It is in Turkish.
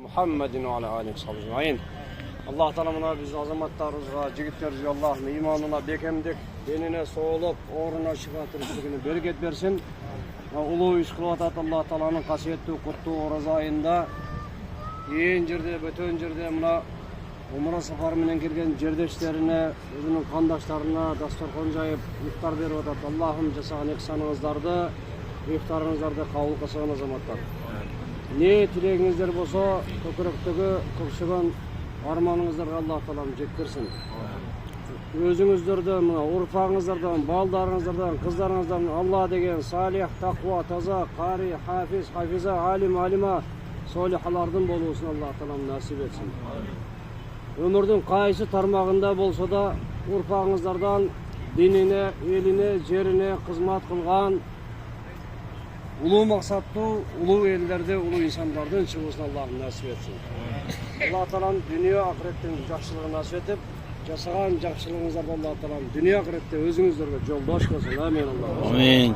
Muhammedin ve ala aleyhi sallallahu. Allah Teala'na biz azamatlarımıza, jigitlerimizge Allah'ın imanına bekemdik, denine soğulup, uğruna şifa tirikligini bereket versin. Ulu iş kılıp atat Allah Teala'nın kasiyetli, kutlu Oraz ayında en jerde, bötön jerde mına umra safari menен kirgen жердештерине, өзүнүн кандаштарына дасторкон жайып ифтар берип атат. Аллахым жасаган ихсаныңыздарды, ифтарыңыздарды кабыл кылсын азаматтар. Ne tilegingizler bolsa, köküröktөгү кылышкан арманыңыздарга Аллах Таалам жеткирсин. Өзүңүздөрдөн, урфаңыздардан, балдарыңыздардан, кыздарыңыздан Алла деген салих, таква, таза, кари, хафиз, хафиза, алим, алима, солихалардын болуусун Аллах Таалам насип этсин. Ömürdün kaysı tarmağında bolsa da urfağınızlardan dinine, eline, jerine hizmet kılgan ulu maksatlı, ulu ellerde, ulu insanlardan çıkmasını Allah'ım nasip etsin. Allah Teala'nın dünya ahiretten жақсылығын nasip etip, жасаған жақсылығыңыздарда Allah Teala'nın dünya ahirette özünüzlerге жолдош kılsın. Amin. Allah'ım. Amin.